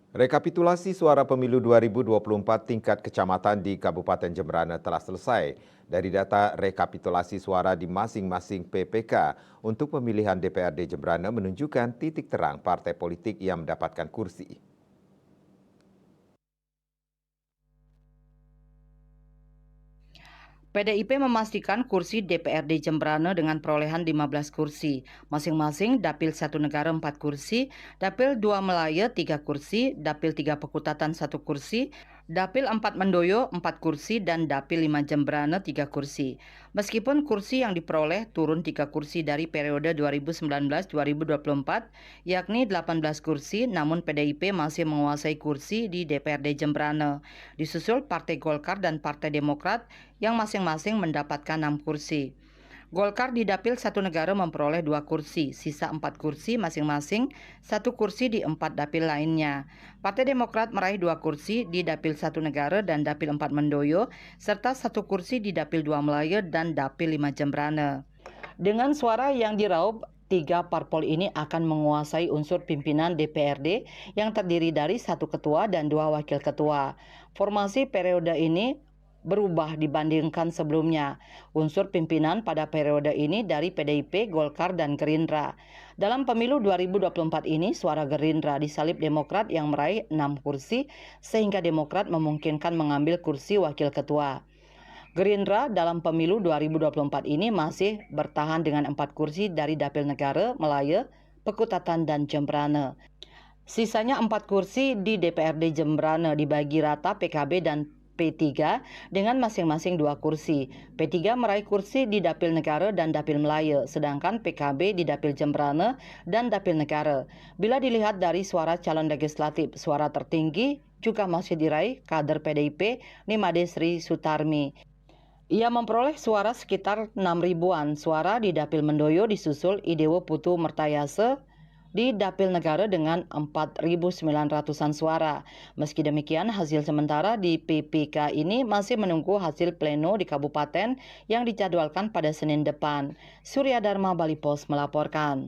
Rekapitulasi suara pemilu 2024 tingkat kecamatan di Kabupaten Jemberana telah selesai. Dari data rekapitulasi suara di masing-masing PPK untuk pemilihan DPRD Jemberana menunjukkan titik terang partai politik yang mendapatkan kursi. PDIP memastikan kursi DPRD Jemberana dengan perolehan 15 kursi. Masing-masing Dapil 1 Negara 4 kursi, Dapil 2 Melaya 3 kursi, Dapil 3 Pekutatan 1 kursi, Dapil 4 Mendoyo 4 kursi, dan Dapil 5 Jemberana 3 kursi. Meskipun kursi yang diperoleh turun 3 kursi dari periode 2019-2024, yakni 18 kursi, namun PDIP masih menguasai kursi di DPRD Jemberana, disusul Partai Golkar dan Partai Demokrat yang masing-masing mendapatkan 6 kursi. Golkar di Dapil 1 Negara memperoleh 2 kursi, sisa 4 kursi masing-masing, 1 kursi di 4 dapil lainnya. Partai Demokrat meraih 2 kursi di Dapil 1 Negara dan Dapil 4 Mendoyo, serta 1 kursi di Dapil 2 Melaya dan Dapil 5 Jemberana. Dengan suara yang diraup, 3 parpol ini akan menguasai unsur pimpinan DPRD yang terdiri dari 1 ketua dan 2 wakil ketua. Formasi periode ini berubah dibandingkan sebelumnya. Unsur pimpinan pada periode ini dari PDIP, Golkar, dan Gerindra. Dalam pemilu 2024 ini, suara Gerindra disalip Demokrat yang meraih 6 kursi, sehingga Demokrat memungkinkan mengambil kursi wakil ketua. Gerindra dalam pemilu 2024 ini masih bertahan dengan 4 kursi dari Dapil Negara, Melaya, Pekutatan, dan Jemberana. Sisanya 4 kursi di DPRD Jemberana dibagi rata PKB dan P3 dengan masing-masing 2 kursi. P3 meraih kursi di Dapil Negara dan Dapil Melaya, sedangkan PKB di Dapil Jemberana dan Dapil Negara. Bila dilihat dari suara calon legislatif, suara tertinggi juga masih diraih kader PDIP Nimade Sri Sutarmi. Ia memperoleh suara sekitar 6 ribuan suara di Dapil Mendoyo, disusul Idewo Putu Mertayase di Dapil Negara dengan 4.900-an suara. Meski demikian, hasil sementara di PPK ini masih menunggu hasil pleno di kabupaten yang dijadwalkan pada Senin depan. Surya Dharma Bali Pos melaporkan.